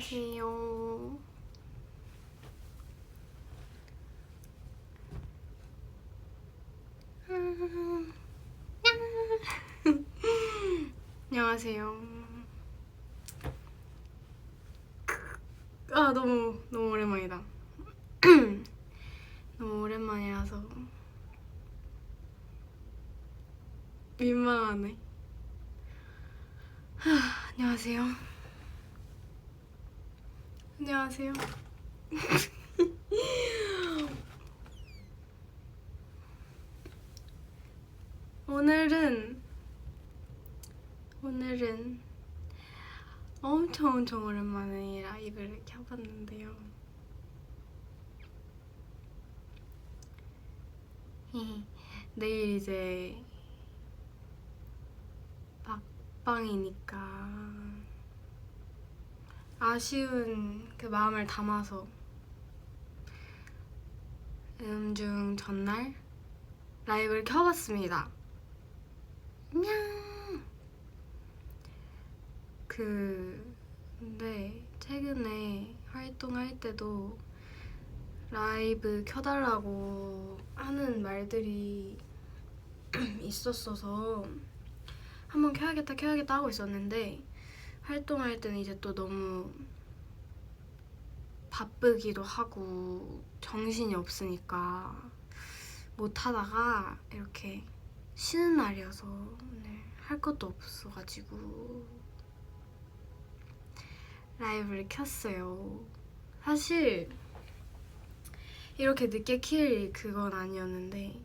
안녕하세요. 안녕하세요. 너무 오랜만이다. 너무 오랜만이라서 민망하네. 안녕하세요. 안녕하세요. 오늘은 엄청 오랜만에 라이브를 켜봤는데요. 내일 이제 막방이니까 아쉬운 그 마음을 담아서 음중 전날 라이브를 켜봤습니다. 근데 최근에 활동할 때도 라이브 켜달라고 하는 말들이 있었어서 한번 켜야겠다 하고 있었는데, 활동할 때는 이제 또 너무 바쁘기도 하고 정신이 없으니까 못하다가 이렇게 쉬는 날이어서 오늘 할 것도 없어가지고 라이브를 켰어요. 사실 이렇게 늦게 킬 그건 아니었는데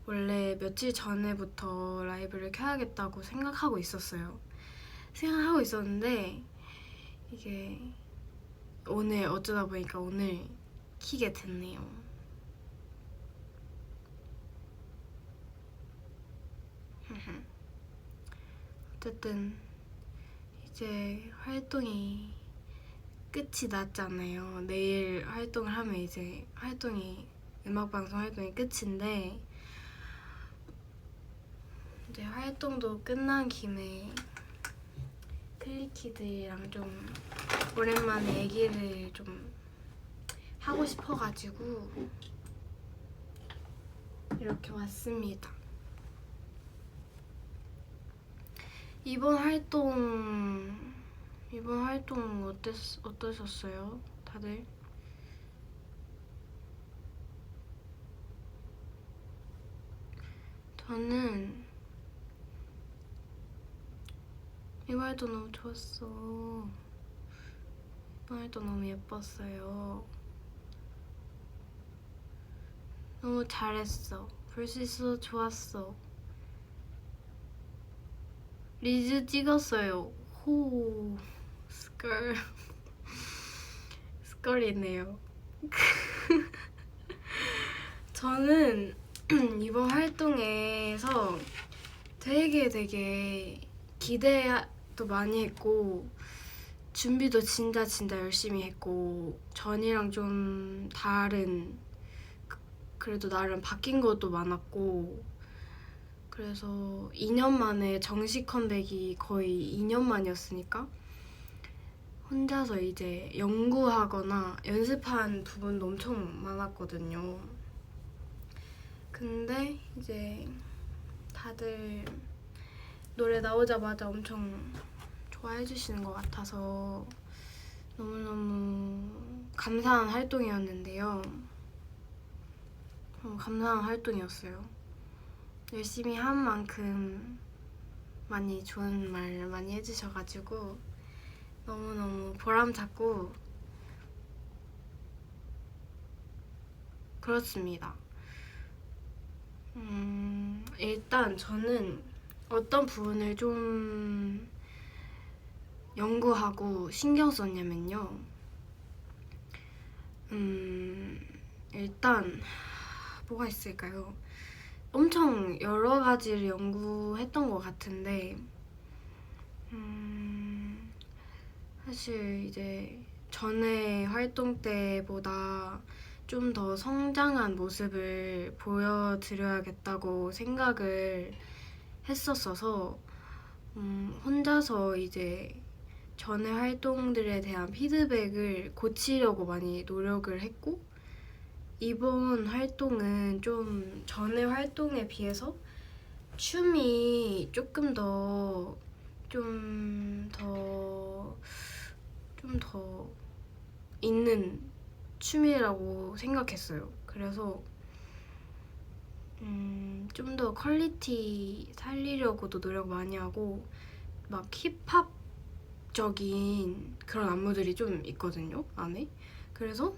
원래 며칠 전에부터 라이브를 켜야겠다고 생각하고 있었는데 이게 오늘 어쩌다 보니까 오늘 키게 됐네요. 어쨌든 이제 활동이 끝이 났잖아요. 내일 활동을 하면 이제 음악방송 활동이 끝인데, 이제 활동도 끝난 김에 클리키들이랑 좀 오랜만에 얘기를 좀 하고 싶어가지고 이렇게 왔습니다. 이번 활동 어떠셨어요? 다들? 저는 이번 활동 너무 좋았어. 이번 활동 너무 예뻤어요. 너무 잘했어. 볼 수 있어서 좋았어. 리즈 찍었어요. 호 스컬이네요. 저는 이번 활동에서 되게 기대도 많이 했고 준비도 진짜 열심히 했고, 전이랑 좀 다른, 그래도 나름 바뀐 것도 많았고, 그래서 2년 만에 정식 컴백이 거의 2년 만이었으니까 혼자서 이제 연구하거나 연습한 부분도 엄청 많았거든요. 근데 이제 다들 노래 나오자마자 엄청 좋아해 주시는 것 같아서 너무너무 감사한 활동이었는데요. 감사한 활동이었어요. 열심히 한 만큼 많이 좋은 말 많이 해주셔가지고 너무너무 보람찼고 그렇습니다. 일단 저는 어떤 부분을 좀 연구하고 신경 썼냐면요. 일단 뭐가 있을까요? 엄청 여러 가지를 연구했던 것 같은데, 사실 이제 전에 활동 때보다 좀 더 성장한 모습을 보여드려야겠다고 생각을 했었어서 혼자서 이제 전에 활동들에 대한 피드백을 고치려고 많이 노력을 했고, 이번 활동은 좀 전에 활동에 비해서 춤이 조금 더 좀 더 있는 춤이라고 생각했어요. 그래서 좀 더 퀄리티 살리려고도 노력 많이 하고, 막 힙합적인 그런 안무들이 좀 있거든요, 안에. 그래서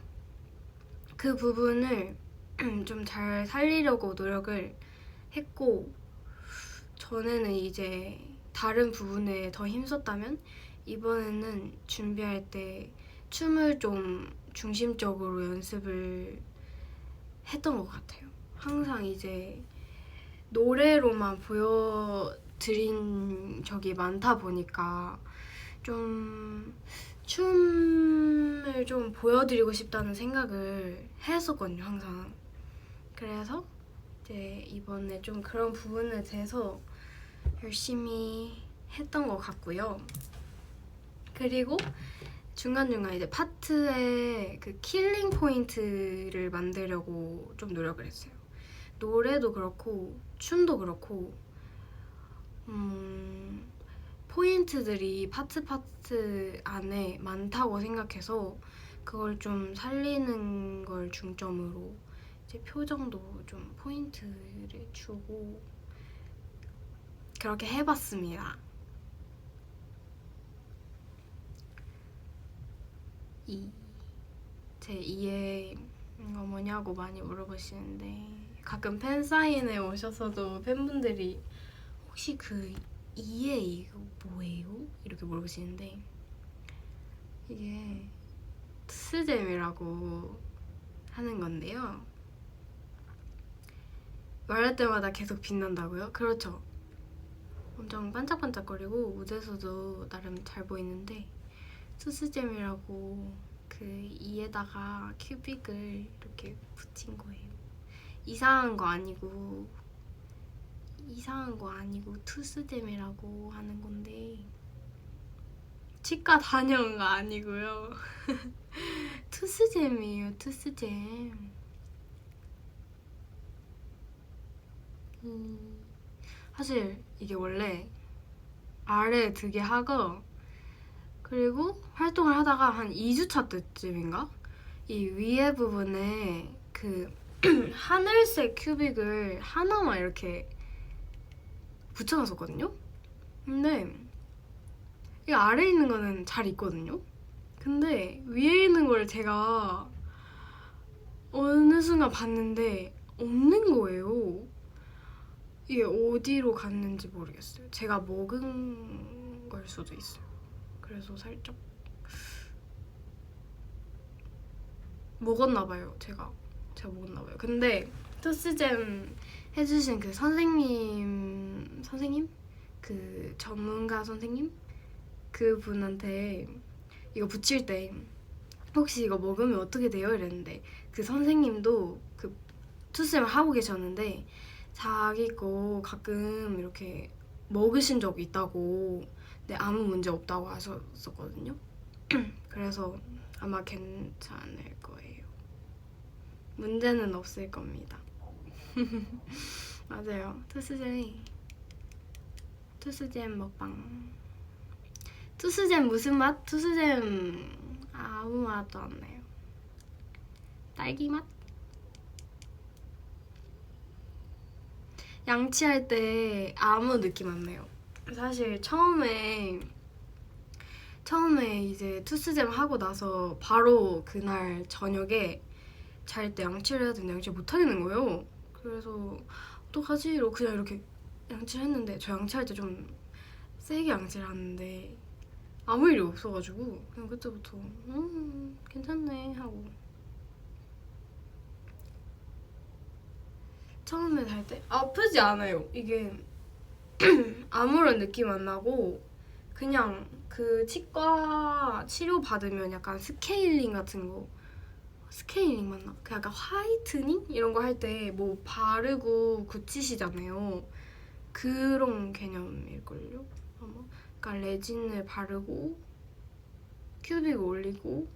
그 부분을 좀 잘 살리려고 노력을 했고, 전에는 이제 다른 부분에 더 힘썼다면 이번에는 준비할 때 춤을 좀 중심적으로 연습을 했던 것 같아요. 항상 이제 노래로만 보여드린 적이 많다 보니까 좀 춤을 좀 보여드리고 싶다는 생각을 했었거든요, 항상. 그래서 이제 이번에 좀 그런 부분에 대해서 열심히 했던 것 같고요. 그리고 중간중간 이제 파트에 그 킬링 포인트를 만들려고 좀 노력을 했어요. 노래도 그렇고 춤도 그렇고 포인트들이 파트 안에 많다고 생각해서 그걸 좀 살리는 걸 중점으로 이제 표정도 좀 포인트를 주고 그렇게 해봤습니다. 제 2의 뭐냐고 많이 물어보시는데, 가끔 팬사인회 오셔서도 팬분들이 혹시 그 2의 이거 뭐예요? 이렇게 물어보시는데, 이게 투스잼이라고 하는 건데요. 말할 때마다 계속 빛난다고요? 그렇죠. 엄청 반짝반짝거리고 무대에서도 나름 잘 보이는데, 투스잼이라고 그 이에다가 큐빅을 이렇게 붙인 거예요. 이상한 거 아니고 투스잼이라고 하는 건데, 치과 다녀온 거 아니고요. 투스잼이에요, 투스잼. 사실 이게 원래 아래 두개 하고, 그리고 활동을 하다가 한 2주차 때쯤인가? 이 위에 부분에 그 하늘색 큐빅을 하나만 이렇게 붙여놨었거든요? 근데 이 아래에 있는 거는 잘 있거든요? 근데 위에 있는 걸 제가 어느 순간 봤는데 없는 거예요. 이게 어디로 갔는지 모르겠어요. 제가 먹은 걸 수도 있어요. 그래서 살짝 먹었나봐요. 제가 먹었나봐요. 근데 토스잼 해주신 그 선생님? 그 전문가 선생님? 그분한테 이거 붙일 때 혹시 이거 먹으면 어떻게 돼요? 이랬는데, 그 선생님도 그 투스잼을 하고 계셨는데 자기 거 가끔 이렇게 먹으신 적 있다고, 근데 아무 문제 없다고 하셨었거든요. 그래서 아마 괜찮을 거예요. 문제는 없을 겁니다. 맞아요. 투스잼 먹방. 투스잼 무슨 맛? 투스잼 아무 맛도 안 나요. 딸기 맛? 양치할 때 아무 느낌 안 나요. 사실 처음에 이제 투스잼 하고 나서 바로 그날 저녁에 잘 때 양치를 해야 되는데 양치를 못 하겠는 거예요. 그래서 어떡하지? 이러고 그냥 이렇게 양치를 했는데, 저 양치할 때 좀 세게 양치를 하는데 아무 일이 없어가지고 그냥 그때부터 괜찮네 하고. 처음에 할 때 아프지 않아요. 이게 아무런 느낌 안 나고, 그냥 그 치과 치료 받으면 약간 스케일링 같은 거, 스케일링 맞나? 그 약간 화이트닝? 이런 거 할 때 뭐 바르고 굳히시잖아요. 그런 개념일걸요? 아마. 그러니까 레진을 바르고 큐빅 올리고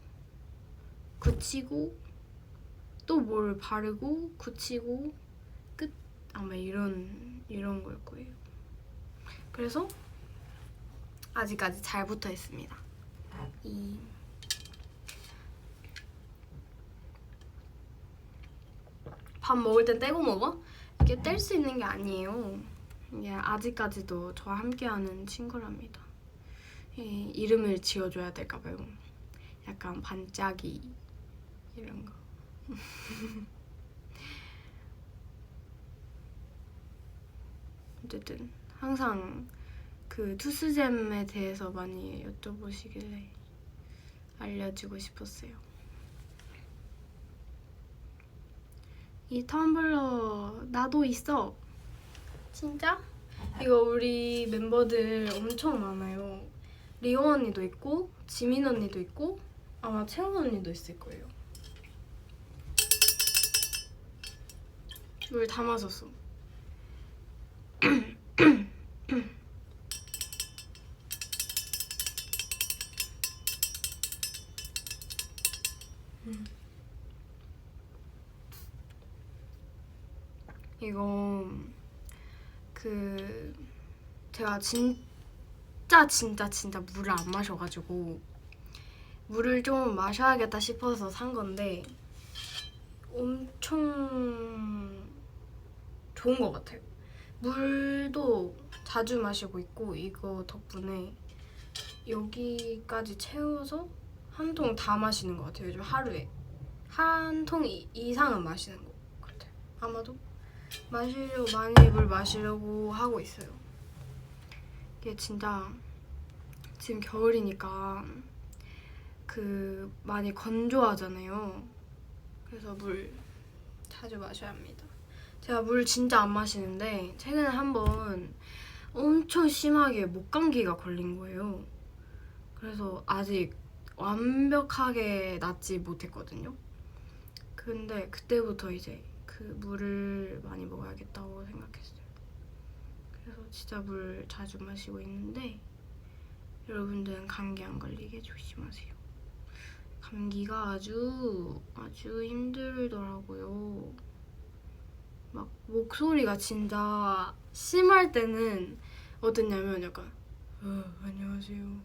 굳히고 또 뭘 바르고 굳히고 끝. 아마 이런 걸 거예요. 그래서 아직까지 잘 붙어 있습니다. 밥 먹을 땐 떼고 먹어? 이게 뗄 수 있는 게 아니에요. 이게 아직까지도 저와 함께하는 친구랍니다. 이름을 지어줘야 될까봐요. 약간 반짝이 이런 거. 어쨌든 항상 그 투스잼에 대해서 많이 여쭤보시길래 알려주고 싶었어요. 이 텀블러 나도 있어. 진짜? 이거 우리 멤버들 엄청 많아요. 리오 언니도 있고 지민 언니도 있고 아마 채원 언니도 있을 거예요. 물 다 마셨어. 이거 그 제가 진짜 물을 안 마셔가지고 물을 좀 마셔야겠다 싶어서 산 건데 엄청 좋은 것 같아요. 물도 자주 마시고 있고 이거 덕분에 여기까지 채워서 한 통 다 마시는 것 같아요. 요즘 하루에 한 통 이상은 마시는 것 같아요. 아마도 많이 물 마시려고 하고 있어요. 이게 진짜 지금 겨울이니까 그 많이 건조하잖아요. 그래서 물 자주 마셔야 합니다. 제가 물 진짜 안 마시는데 최근에 한번 엄청 심하게 목감기가 걸린 거예요. 그래서 아직 완벽하게 낫지 못했거든요. 근데 그때부터 이제 그 물을 많이 먹어야겠다고 생각했어요. 그래서 진짜 물 자주 마시고 있는데 여러분들은 감기 안 걸리게 조심하세요. 감기가 아주 힘들더라고요. 막 목소리가 진짜 심할 때는 어땠냐면 약간 안녕하세요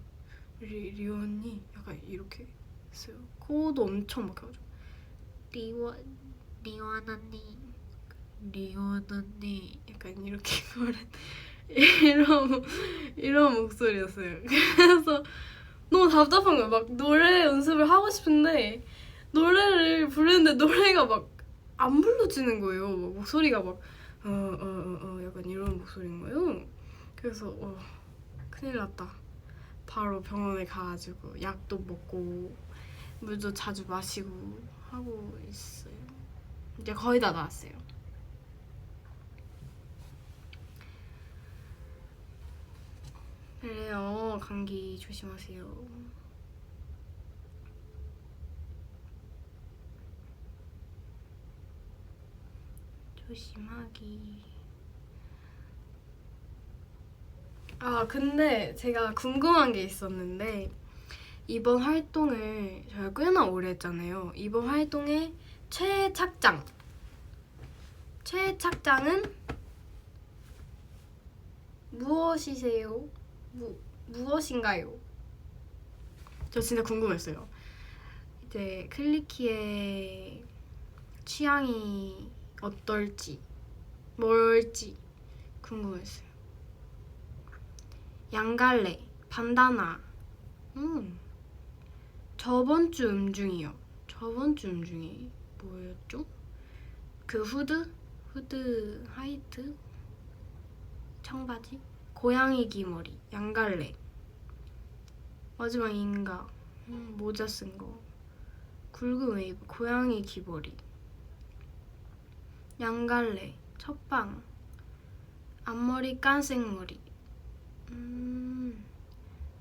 리오 언니 약간 이렇게 했어요. 코도 엄청 막혀가지고 리원 언니 약간 이렇게 이런 목소리였어요. 그래서 너무 답답한 거야. 막 노래 연습을 하고 싶은데 노래를 부르는데 노래가 막 안 불러지는 거예요. 막 목소리가 막 약간 이런 목소리인 거예요. 그래서 큰일 났다. 바로 병원에 가가지고 약도 먹고 물도 자주 마시고 하고 있어요. 이제 거의 다 나았어요. 그래요. 감기 조심하세요. 조심하기. 근데 제가 궁금한 게 있었는데 이번 활동을 저희가 꽤나 오래 했잖아요. 이번 활동의 최애착장은 무엇이세요? 무엇인가요? 저 진짜 궁금했어요. 이제 클리키의 취향이 어떨지 뭘지 궁금했어요. 양갈래, 반다나. 저번 주 음중이요. 저번 주 음중이 뭐였죠? 그 후드 하이트 청바지 고양이 귀머리 양갈래 마지막 인가 모자 쓴 거 굵은 웨이브 고양이 귀머리 양갈래 첫방 앞머리 깐생머리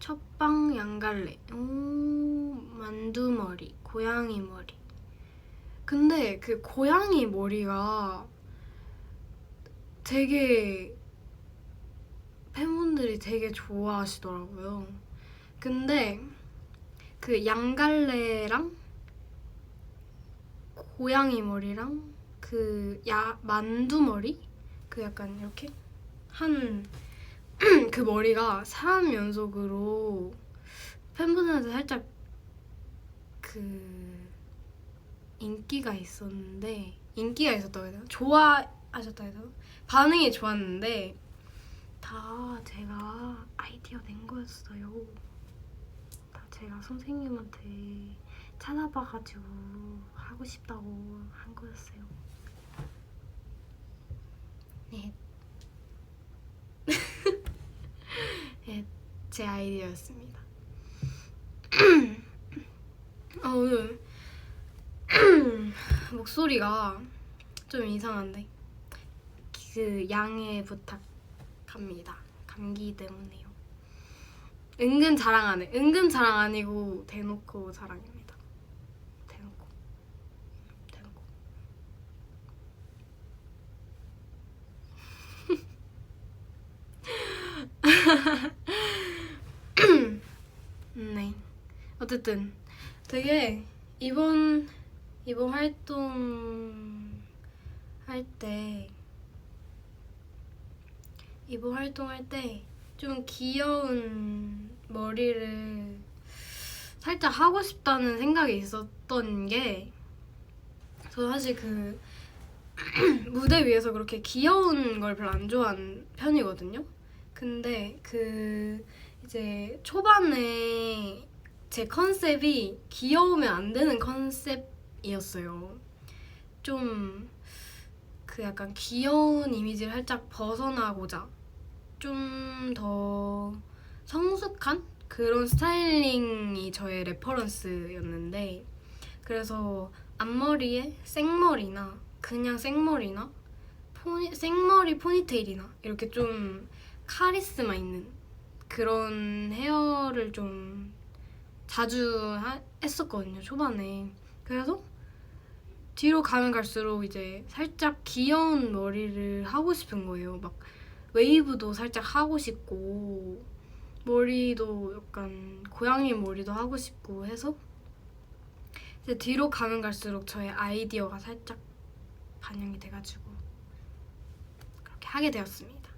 첫방 양갈래 만두머리 고양이 머리. 근데 그 고양이 머리가 되게 팬분들이 되게 좋아하시더라고요. 근데 그 양갈래랑 고양이 머리랑 그 만두 머리? 그 약간 이렇게 한 그 머리가 3연속으로 팬분들한테 살짝 그 인기가 있었다고 해야 되나? 좋아하셨다고 해야 되나? 반응이 좋았는데 다 제가 아이디어 낸 거였어요. 다 제가 선생님한테 찾아봐가지고 하고 싶다고 한 거였어요. 네. 네, 제 아이디어였습니다. 오늘 목소리가 좀 이상한데 그 양해 부탁합니다. 감기 때문에요. 은근 자랑 아니고 대놓고 자랑입니다. 대놓고. 네. 어쨌든 되게 이번 활동할 때 좀 귀여운 머리를 살짝 하고 싶다는 생각이 있었던 게, 저 사실 그 무대 위에서 그렇게 귀여운 걸 별로 안 좋아하는 편이거든요. 근데 그 이제 초반에 제 컨셉이 귀여우면 안 되는 컨셉이었어요. 좀 그 약간 귀여운 이미지를 살짝 벗어나고자 좀 더 성숙한 그런 스타일링이 저의 레퍼런스였는데, 그래서 앞머리에 생머리나 그냥 생머리나 생머리 포니테일이나 이렇게 좀 카리스마 있는 그런 헤어를 좀 자주 했었거든요, 초반에. 그래서 뒤로 가면 갈수록 이제 살짝 귀여운 머리를 하고 싶은 거예요. 막 웨이브도 살짝 하고 싶고 머리도 약간 고양이 머리도 하고 싶고 해서 이제 뒤로 가면 갈수록 저의 아이디어가 살짝 반영이 돼가지고 그렇게 하게 되었습니다.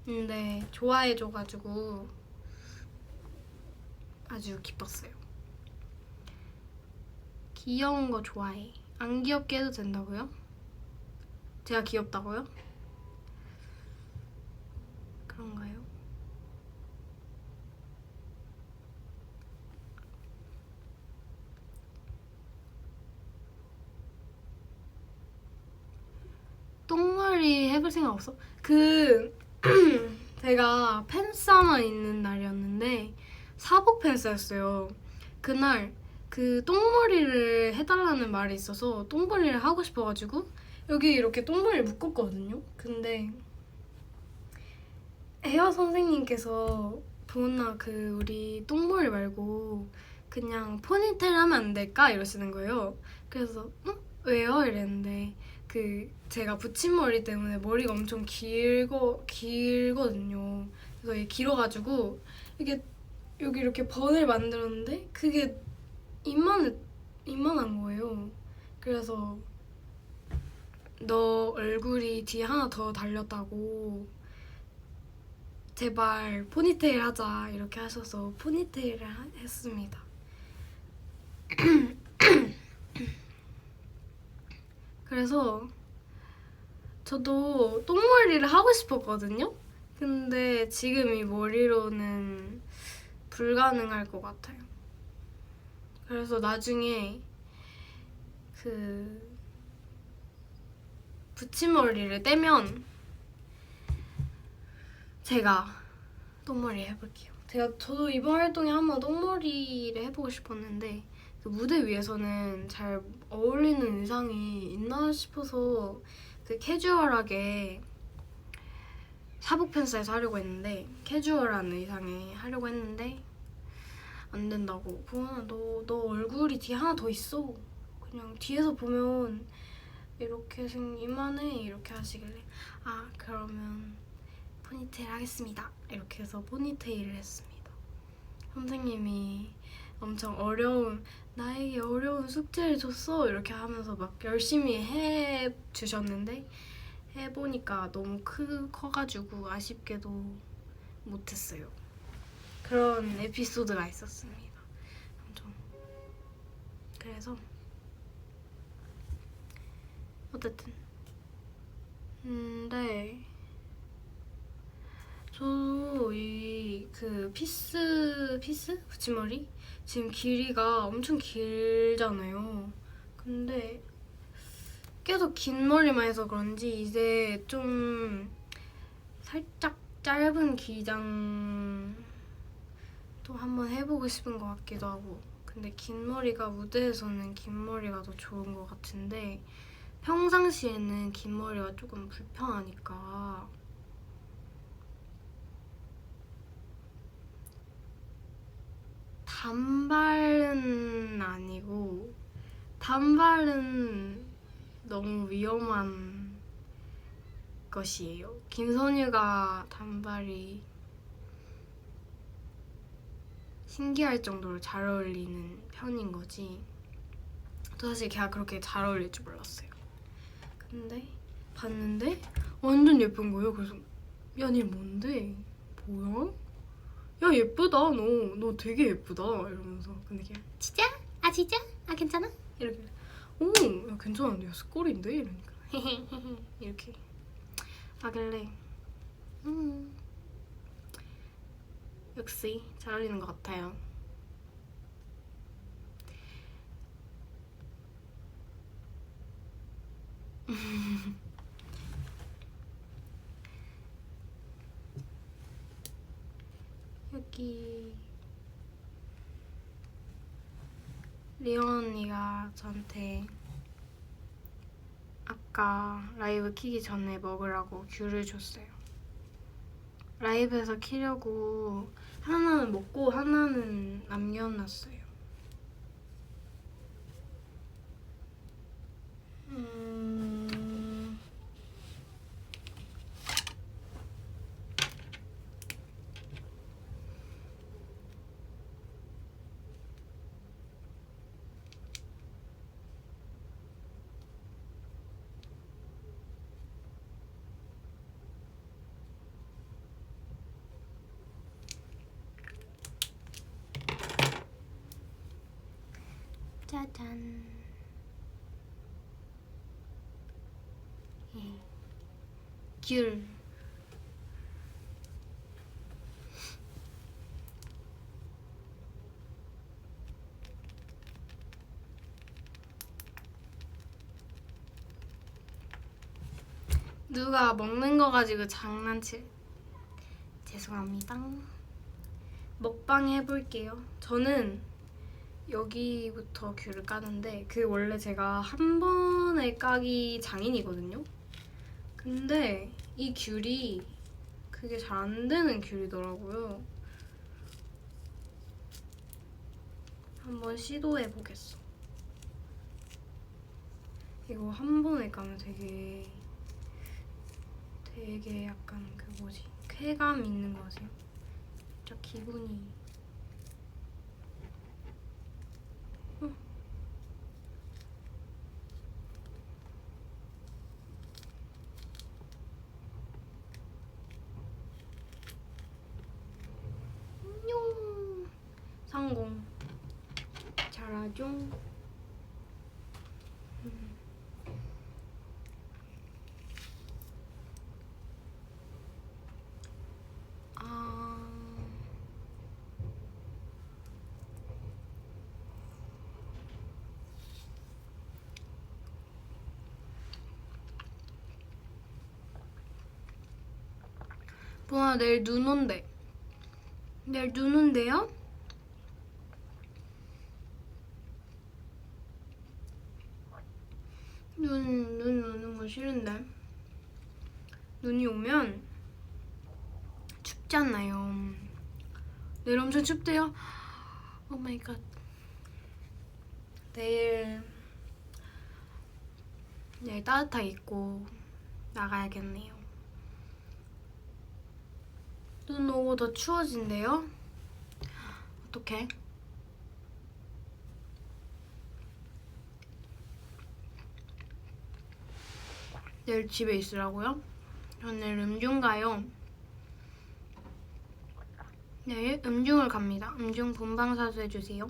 근데 좋아해줘가지고 아주 기뻤어요. 귀여운 거 좋아해. 안 귀엽게 해도 된다고요? 제가 귀엽다고요? 그런가요? 똥머리 해볼 생각 없어? 제가 팬싸만 있는 날이었는데 사복 팬싸였어요. 그날 그 똥머리를 해달라는 말이 있어서 똥머리를 하고 싶어가지고 여기 이렇게 똥머리를 묶었거든요. 근데 헤어 선생님께서 도훈아 그 우리 똥머리 말고 그냥 포니테일 하면 안 될까? 이러시는 거예요. 그래서 응? 왜요? 이랬는데 그 제가 붙임머리 때문에 머리가 엄청 길거든요. 그래서 이게 길어가지고 이게 여기 이렇게 번을 만들었는데 그게 이만한 거예요. 그래서 너 얼굴이 뒤에 하나 더 달렸다고 제발 포니테일 하자 이렇게 하셔서 포니테일을 했습니다. 그래서 저도 똥머리를 하고 싶었거든요. 근데 지금 이 머리로는 불가능할 것 같아요. 그래서 나중에 그 붙임머리를 떼면 제가 똥머리 해볼게요. 저도 이번 활동에 한번 똥머리를 해보고 싶었는데 그 무대 위에서는 잘 어울리는 의상이 있나 싶어서 그 캐주얼하게 사복 팬츠에서 하려고 했는데 캐주얼한 의상에 하려고 했는데 안 된다고. 보은아 너 얼굴이 뒤에 하나 더 있어. 그냥 뒤에서 보면 이렇게 이만해 이렇게 하시길래 아 그러면 포니테일 하겠습니다. 이렇게 해서 포니테일을 했습니다. 선생님이 엄청 나에게 어려운 숙제를 줬어 이렇게 하면서 막 열심히 해 주셨는데 해보니까 너무 커가지고 아쉽게도 못했어요. 그런 에피소드가 있었습니다. 좀 그래서 어쨌든 근데 저도 이 그 피스 붙임머리 지금 길이가 엄청 길잖아요. 근데 계속 긴 머리만 해서 그런지 이제 좀 살짝 짧은 기장 또 한번 해보고 싶은 것 같기도 하고. 근데 긴 머리가 무대에서는 긴 머리가 더 좋은 것 같은데 평상시에는 긴 머리가 조금 불편하니까 단발은 아니고 단발은 너무 위험한 것이에요. 김선유가 단발이 신기할 정도로 잘 어울리는 편인 거지. 저 사실 걔가 그렇게 잘 어울릴 줄 몰랐어요. 근데 봤는데 완전 예쁜 거예요. 그래서 야, 니 뭔데? 뭐야? 야, 예쁘다. 너 되게 예쁘다. 이러면서 근데 걔가 진짜? 아 진짜? 아 괜찮아? 이렇게 오, 야 괜찮은데? 야 스콜인데? 이러니까 이렇게 하길래 역시 잘 어울리는 것 같아요. 여기 리온 언니가 저한테 아까 라이브 키기 전에 먹으라고 귤을 줬어요. 라이브에서 키려고 하나는 먹고 하나는 남겨놨어요. 짜잔. 귤. 누가 먹는 거 가지고 장난칠. 죄송합니다. 먹방 해볼게요. 저는 여기부터 귤을 까는데 그 원래 제가 한 번에 까기 장인이거든요. 근데 이 귤이 그게 잘 안 되는 귤이더라고요. 한번 시도해 보겠어. 이거 한 번에 까면 되게 약간 그 뭐지? 쾌감 있는 거 아세요? 진짜 기분이 안녕. 성공. 잘하죠? 보아 내일 눈 온대. 내일 눈 온대요? 눈 오는 거 싫은데. 눈이 오면 춥잖아요. 내일 엄청 춥대요. 오 마이 갓. 내일 따뜻하게 입고 나가야겠네요. 눈 오고 더 추워진대요? 어떡해? 내일 집에 있으라고요? 전 내일 음중 가요. 내일 음중을 갑니다. 음중 본방사수 해주세요.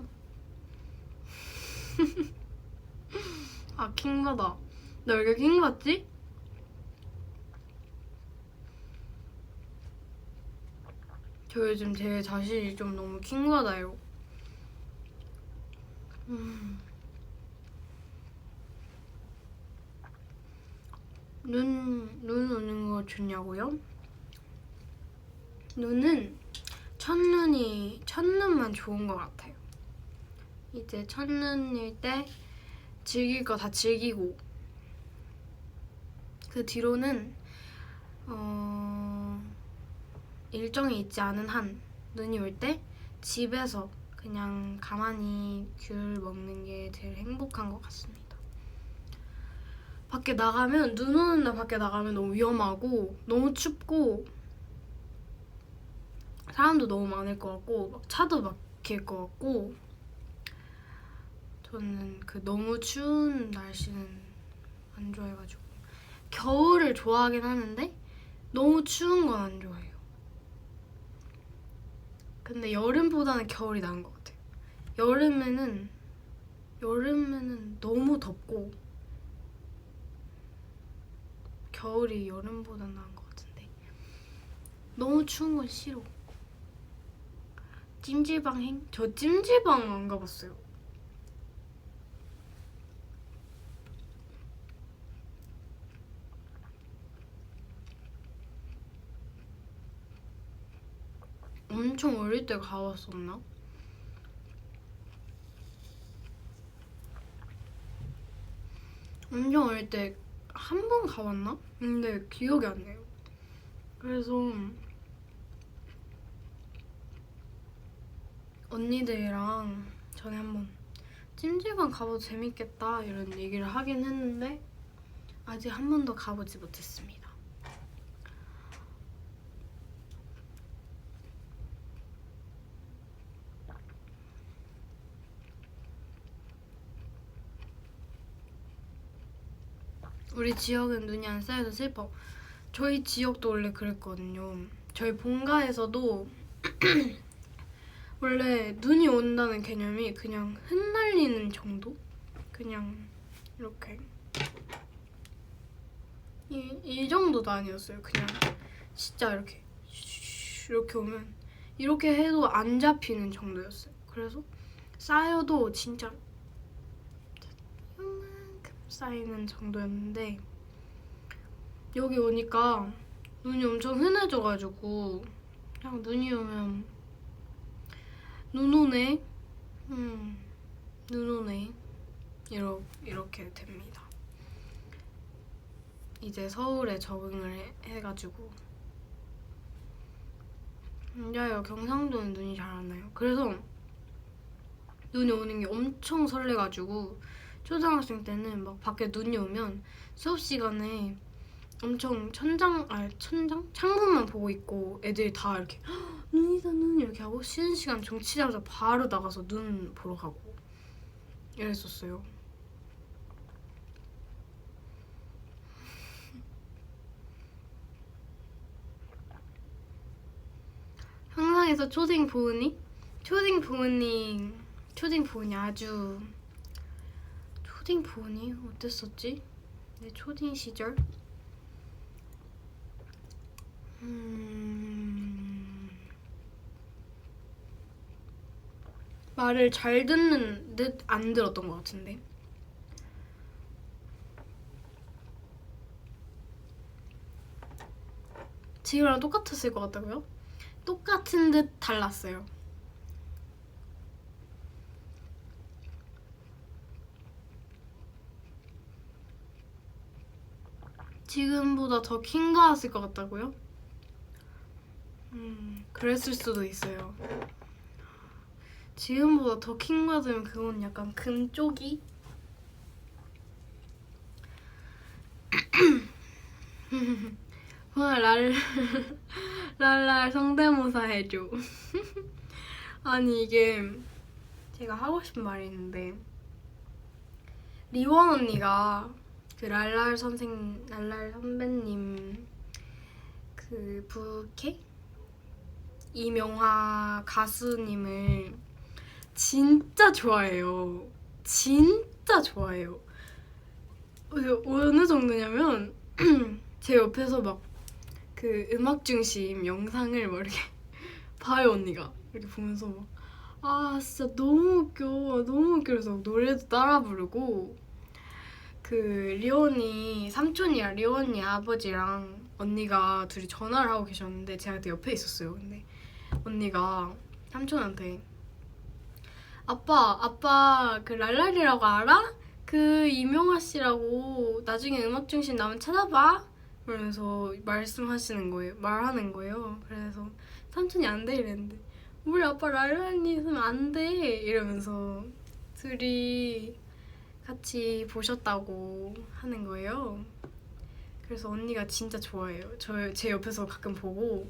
아, 킹받아. 나 왜 이렇게 킹받지? 저 요즘 제 자신이 좀 너무 킹받아요. 눈 오는 거 좋냐고요? 눈은 첫눈만 좋은 것 같아요. 이제 첫눈일 때 즐길 거 다 즐기고, 그 뒤로는 일정이 있지 않은 한 눈이 올 때 집에서 그냥 가만히 귤 먹는 게 제일 행복한 것 같습니다. 밖에 나가면, 눈 오는 날 밖에 나가면 너무 위험하고 너무 춥고 사람도 너무 많을 것 같고 막 차도 막힐 것 같고, 저는 그 너무 추운 날씨는 안 좋아해가지고 겨울을 좋아하긴 하는데 너무 추운 건 안 좋아해요. 근데 여름보다는 겨울이 나은 것 같아요. 여름에는 너무 덥고 겨울이 여름보다 나은 것 같은데 너무 추운 건 싫어. 찜질방 저 찜질방 안 가봤어요. 엄청 어릴 때 가봤었나? 엄청 어릴 때 한 번 가봤나? 근데 기억이 안 나요. 그래서 언니들이랑 전에 한번 찜질방 가봐도 재밌겠다 이런 얘기를 하긴 했는데 아직 한 번도 가보지 못했습니다. 우리 지역은 눈이 안 쌓여서 슬퍼. 저희 지역도 원래 그랬거든요. 저희 본가에서도 원래 눈이 온다는 개념이 그냥 흩날리는 정도? 그냥 이렇게 이 정도도 아니었어요. 그냥 진짜 이렇게 오면 이렇게 해도 안 잡히는 정도였어요. 그래서 쌓여도 진짜 이만큼 쌓이는 정도였는데 여기 오니까 눈이 엄청 흔해져가지고 그냥 눈이 오면 눈 오네, 눈 오네 이렇게 됩니다. 이제 서울에 적응을 해가지고. 맞아요. 경상도는 눈이 잘 안 나요. 그래서 눈이 오는 게 엄청 설레가지고 초등학생 때는 막 밖에 눈이 오면 수업 시간에 엄청 창문만 보고 있고 애들이 다 이렇게 눈이다 눈 이렇게 하고 쉬는 시간 정치자마자 바로 나가서 눈 보러 가고 이랬었어요. 항상에서 초딩 부은이 아주 초딩 부은이 어땠었지? 내 초딩 시절? 말을 잘 듣는 듯 안 들었던 것 같은데. 지금이랑 똑같았을 것 같다고요? 똑같은 듯 달랐어요. 지금보다 더 킹받았을 것 같다고요? 그랬을 수도 있어요. 지금보다 더 킹받으면 그건 약간 금쪽이? 오늘 랄랄 성대모사 해줘. 아니 이게 제가 하고 싶은 말이 있는데 리원 언니가 그 랄랄 선배님 그 부캐 이명화 가수님을 진짜 좋아해요. 진짜 좋아해요. 어느 정도냐면 제 옆에서 막 그 음악 중심 영상을 막 이렇게 봐요. 언니가 이렇게 보면서 막 아 진짜 너무 웃겨 너무 웃겨 그래서 노래도 따라 부르고 그 리온이 삼촌이랑 리온이 아버지랑 언니가 둘이 전화를 하고 계셨는데 제가 그때 옆에 있었어요. 근데 언니가 삼촌한테 아빠 그 랄랄이라고 알아? 그 이명화 씨라고 나중에 음악 중심 나면 찾아봐 그러면서 말하는 거예요. 그래서 삼촌이 안 돼 이랬는데 우리 아빠 랄랄이 있으면 안 돼 이러면서 둘이 같이 보셨다고 하는 거예요. 그래서 언니가 진짜 좋아해요. 제 옆에서 가끔 보고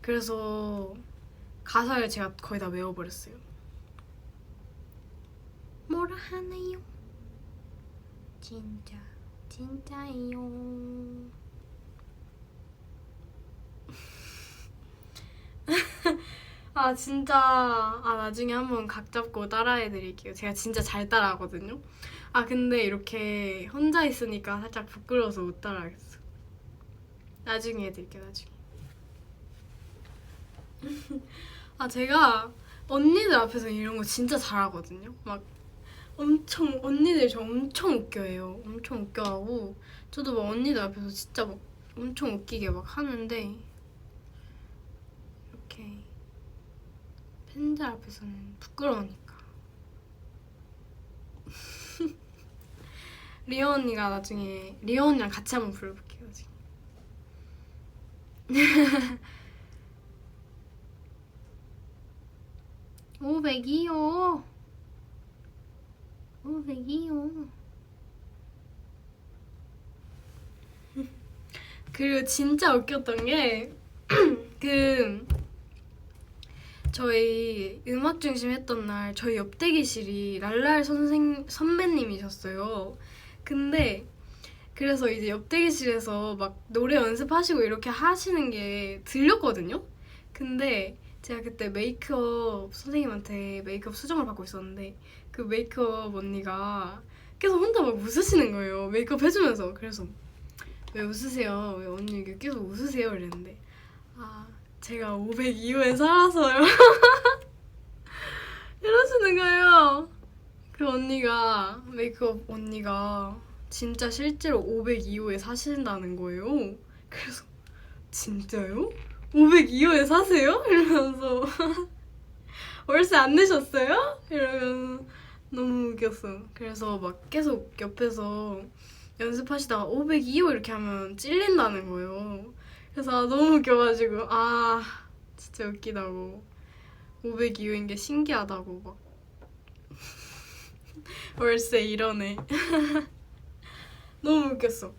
그래서 가사를 제가 거의 다 외워버렸어요. 뭐라 하나요? 진짜예요. 아 진짜 나중에 한번 각 잡고 따라해드릴게요. 제가 진짜 잘 따라하거든요. 근데 이렇게 혼자 있으니까 살짝 부끄러워서 못 따라하겠어. 나중에 해드릴게요. 나중에. 제가 언니들 앞에서 이런 거 진짜 잘하거든요. 막 언니들 저 엄청 웃겨해요. 엄청 웃겨하고 저도 막 언니들 앞에서 진짜 막 엄청 웃기게 막 하는데 이렇게 팬들 앞에서는 부끄러우니까. 리온 언니가 나중에 리온 언니랑 같이 한번 불러볼게요. 나중에. 500이요. 500이요. 그리고 진짜 웃겼던 게 그 저희 음악 중심 했던 날 저희 옆 대기실이 랄랄 선배님이셨어요. 근데 그래서 이제 옆 대기실에서 막 노래 연습하시고 이렇게 하시는 게 들렸거든요. 근데 제가 그때 메이크업 선생님한테 메이크업 수정을 받고 있었는데 그 메이크업 언니가 계속 혼자 막 웃으시는 거예요. 메이크업 해주면서. 그래서 왜 웃으세요? 왜 언니 이렇게 계속 웃으세요? 이랬는데 제가 502호에 살아서요. 이러시는 거예요. 그 언니가 메이크업 언니가 진짜 실제로 502호에 사신다는 거예요. 그래서 진짜요? 502호에 사세요? 이러면서 월세 안 내셨어요? 이러면 너무 웃겼어. 그래서 막 계속 옆에서 연습하시다가 502호 이렇게 하면 찔린다는 거예요. 그래서 너무 웃겨가지고 진짜 웃기다고 502호인 게 신기하다고 막 월세 이러네. 너무 웃겼어.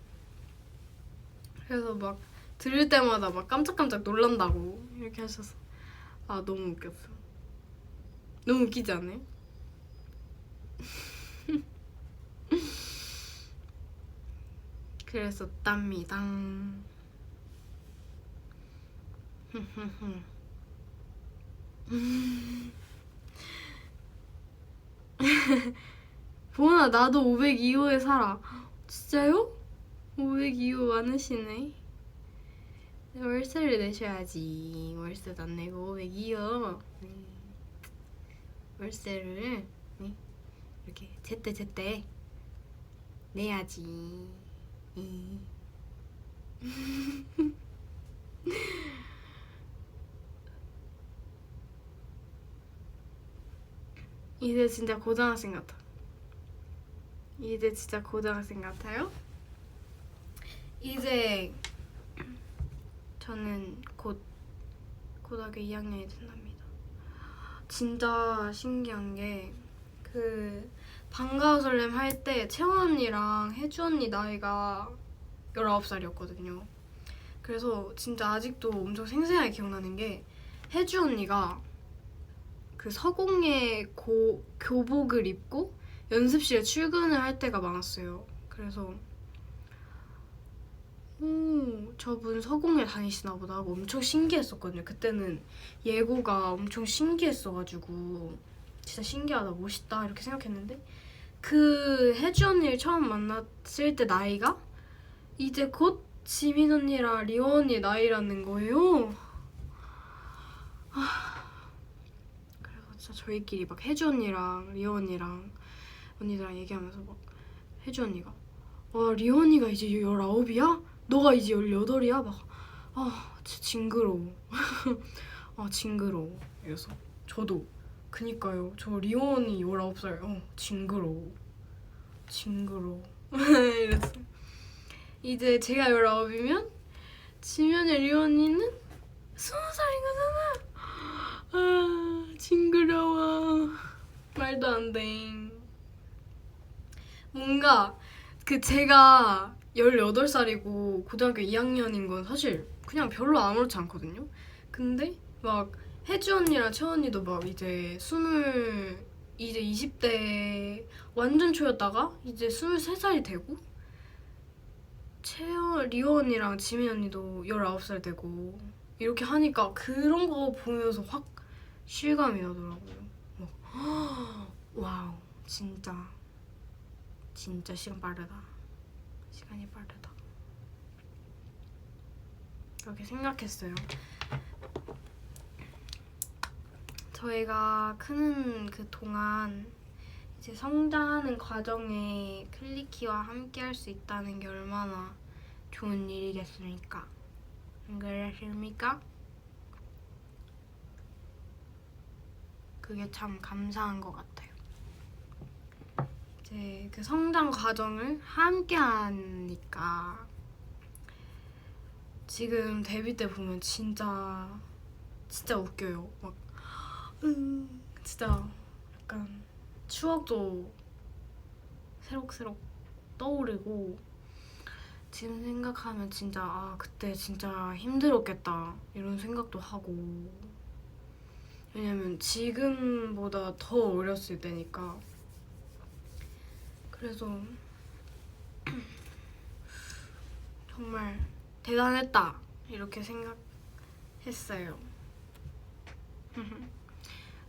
그래서 막 들을 때마다 막 깜짝깜짝 놀란다고 이렇게 하셔서 너무 웃겼어. 너무 웃기지 않아요? 그랬었답니다. 보은아 나도 502호에 살아. 진짜요? 502호 많으시네. 월세를 내셔야지. 월세도 안 내고 502호. 월세를 이렇게 제때 내야지. 이제 진짜 고등학생 같아. 이제 진짜 고등학생 같아요? 이제 저는 곧 고등학교 2학년이 된답니다. 진짜 신기한 게 그 방과후 설렘 할 때 채원 언니랑 혜주 언니 나이가 19살이었거든요. 그래서 진짜 아직도 엄청 생생하게 기억나는 게 혜주 언니가 그 그 서공예 교복을 입고 연습실에 출근을 할 때가 많았어요. 그래서 저분 서공예 다니시나 보다 하고 엄청 신기했었거든요. 그때는 예고가 엄청 신기했어가지고 진짜 신기하다, 멋있다 이렇게 생각했는데 그 혜주 언니를 처음 만났을 때 나이가 이제 곧 지민 언니랑 리오 언니 나이라는 거예요. 그래서 진짜 저희끼리 막 혜주 언니랑 리오 언니랑 언니들랑 얘기하면서 막 혜주 언니가 리오 언니가 이제 19이야? 너가 이제 18이야? 막 진짜 징그러워. 징그러워. 이래서 저도 그니까요. 저 리오 언니 19살. 징그러워. 이랬어. 이제 제가 19이면 지면의 리오 언니는 20살인 거잖아. 징그러워. 말도 안 돼. 뭔가 제가 18살이고 고등학교 2학년인 건 사실 그냥 별로 아무렇지 않거든요. 근데 막 혜주 언니랑 채원 언니도 막 이제 20대 완전 초였다가 이제 23살이 되고 리오 언니랑 지민 언니도 19살 되고 이렇게 하니까 그런 거 보면서 확 실감이 나더라고요. 와우, 진짜 시간 빠르다. 시간이 빠르다. 그렇게 생각했어요. 저희가 크는 그 동안 이제 성장하는 과정에 클리키와 함께 할 수 있다는 게 얼마나 좋은 일이겠습니까? 안 그러십니까? 그게 참 감사한 것 같아요. 이제 그 성장 과정을 함께 하니까 지금 데뷔 때 보면 진짜 웃겨요. 막 진짜 약간 추억도 새록새록 떠오르고 지금 생각하면 진짜 그때 진짜 힘들었겠다 이런 생각도 하고, 왜냐면 지금보다 더 어렸을 때니까. 그래서 정말 대단했다 이렇게 생각했어요.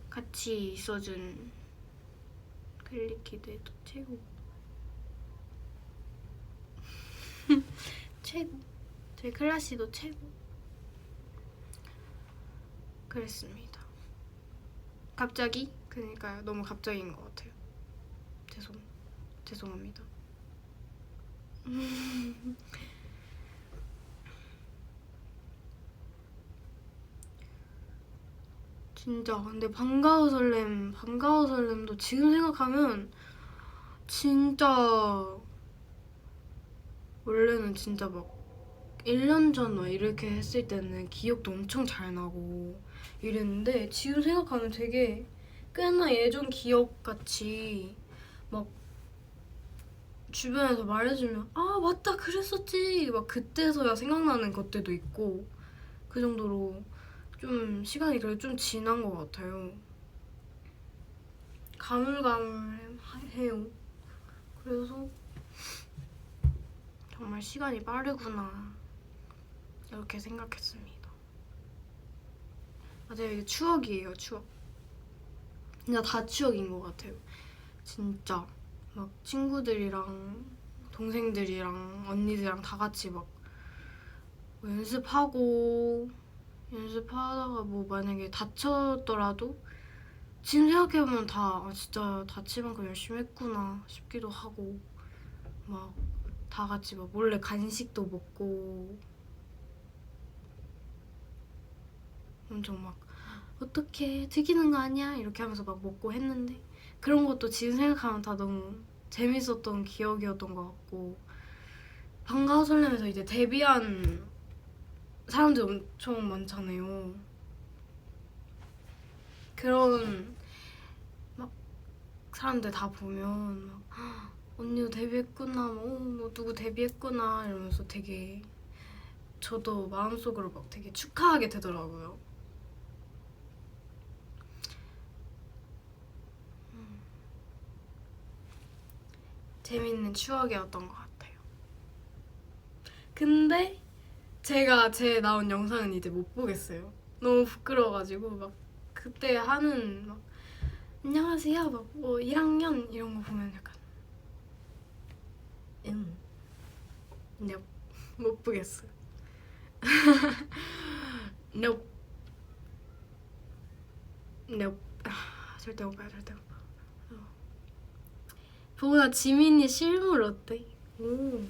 같이 있어준 클리키들도 최고. 최고. 저희 클라시도 최고. 그랬습니다. 갑자기? 그러니까요. 너무 갑자기인 것 같아요. 죄송합니다. 진짜 근데 반가워 설렘도 지금 생각하면 진짜 원래는 진짜 막 1년 전 막 이렇게 했을 때는 기억도 엄청 잘 나고 이랬는데 지금 생각하면 되게 꽤나 예전 기억같이 막 주변에서 말해주면 맞다 그랬었지 막 그때서야 생각나는 것들도 있고, 그 정도로 좀 시간이 그래도 좀 지난 것 같아요. 가물가물해요. 그래서 정말 시간이 빠르구나 이렇게 생각했습니다. 맞아요. 이게 추억이에요. 추억. 진짜 다 추억인 것 같아요. 진짜 막 친구들이랑 동생들이랑 언니들이랑 다 같이 막 연습하다가 뭐 만약에 다쳤더라도 지금 생각해보면 진짜 다칠 만큼 열심히 했구나 싶기도 하고, 막 다 같이 막 몰래 간식도 먹고 엄청 막 어떡해 튀기는 거 아니야 이렇게 하면서 막 먹고 했는데, 그런 것도 지금 생각하면 다 너무 재밌었던 기억이었던 것 같고, 반가워 설렘에서 이제 데뷔한 사람들이 엄청 많잖아요. 그런 막 사람들 다 보면 막 언니도 데뷔했구나, 뭐 누구 데뷔했구나 이러면서 되게 저도 마음속으로 막 되게 축하하게 되더라고요. 재밌는 추억이었던 것 같아요. 근데 제가 제 나온 영상은 이제 못 보겠어요. 너무 부끄러워가지고 막 그때 하는 막 안녕하세요 막 뭐 1학년 이런 거 보면 약간 네, 못 보겠어요. nope. nope. 절대 못 봐요. 절대 못 봐. 보나 지민이 실물 어때? 오,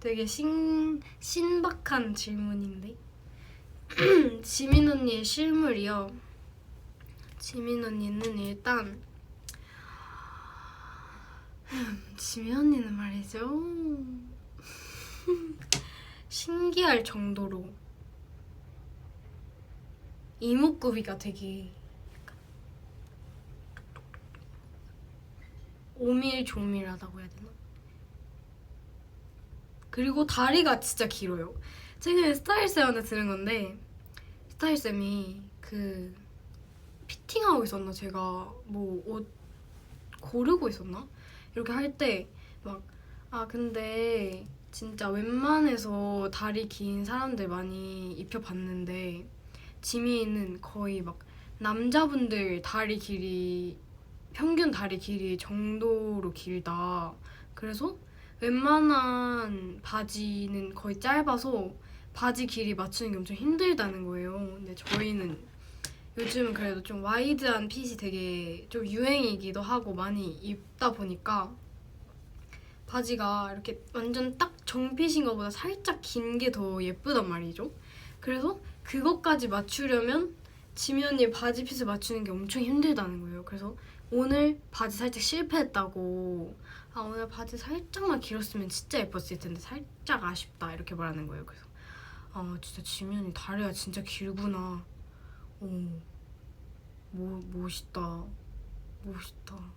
되게 신박한 질문인데. 지민 언니의 실물이요. 지민 언니는 일단 지민 언니는 말이죠. 신기할 정도로 이목구비가 되게 오밀조밀하다고 해야 되나? 그리고 다리가 진짜 길어요. 최근에 스타일쌤한테 들은 건데 스타일쌤이 그 피팅하고 있었나? 제가 뭐 옷 고르고 있었나? 이렇게 할 때 막 근데 진짜 웬만해서 다리 긴 사람들 많이 입혀봤는데 지미는 거의 막 남자분들 다리 길이 평균 다리 길이 정도로 길다. 그래서 웬만한 바지는 거의 짧아서 바지 길이 맞추는 게 엄청 힘들다는 거예요. 근데 저희는 요즘은 그래도 좀 와이드한 핏이 되게 좀 유행이기도 하고 많이 입다 보니까 바지가 이렇게 완전 딱 정핏인 것보다 살짝 긴 게 더 예쁘단 말이죠. 그래서 그것까지 맞추려면 지미 언니의 바지 핏을 맞추는 게 엄청 힘들다는 거예요. 그래서 오늘 바지 살짝 실패했다고 오늘 바지 살짝만 길었으면 진짜 예뻤을 텐데 살짝 아쉽다 이렇게 말하는 거예요. 그래서 진짜 지미 언니 다리가 진짜 길구나. 멋있다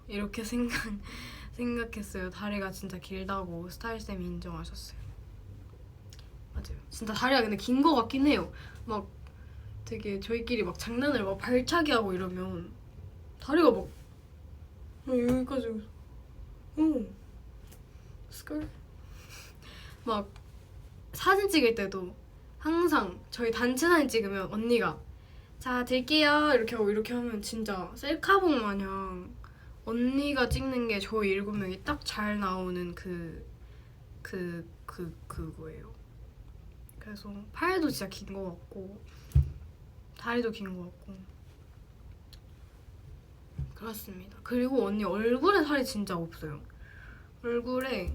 이렇게 생각했어요. 다리가 진짜 길다고 스타일쌤이 인정하셨어요. 맞아요. 진짜 다리가 근데 긴 거 같긴 해요. 막 되게 저희끼리 막 장난을 막 발차기 하고 이러면 다리가 막 여기까지 스컬 막 사진 찍을 때도 항상 저희 단체 사진 찍으면 언니가 자 들게요 이렇게 하고 이렇게 하면 진짜 셀카봉 마냥 언니가 찍는 게 저희 7명이 딱 잘 나오는 그거예요. 그래서 팔도 진짜 긴 거 같고 다리도 긴 거 같고 그렇습니다. 그리고 언니 얼굴에 살이 진짜 없어요. 얼굴에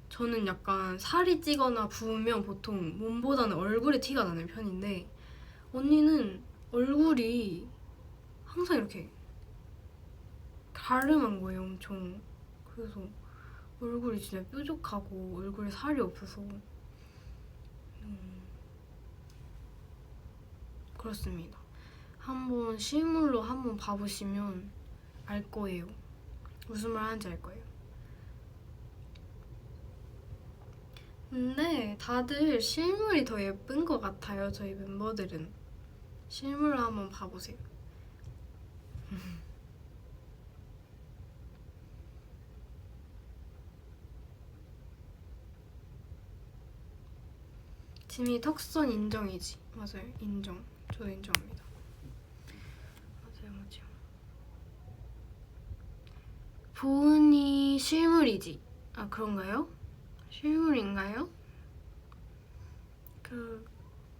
저는 약간 살이 찌거나 부으면 보통 몸보다는 얼굴에 티가 나는 편인데 언니는 얼굴이 항상 이렇게 가름한 거예요, 엄청. 그래서 얼굴이 진짜 뾰족하고 얼굴에 살이 없어서 그렇습니다. 한번 실물로 한번 봐보시면 알 거예요. 무슨 말 하는지 알 거예요. 근데 다들 실물이 더 예쁜 것 같아요. 저희 멤버들은 실물로 한번 봐보세요. 지미 턱선 인정이지. 맞아요. 인정. 저도 인정합니다. 맞아요. 보은이 실물이지. 그런가요? 실물인가요?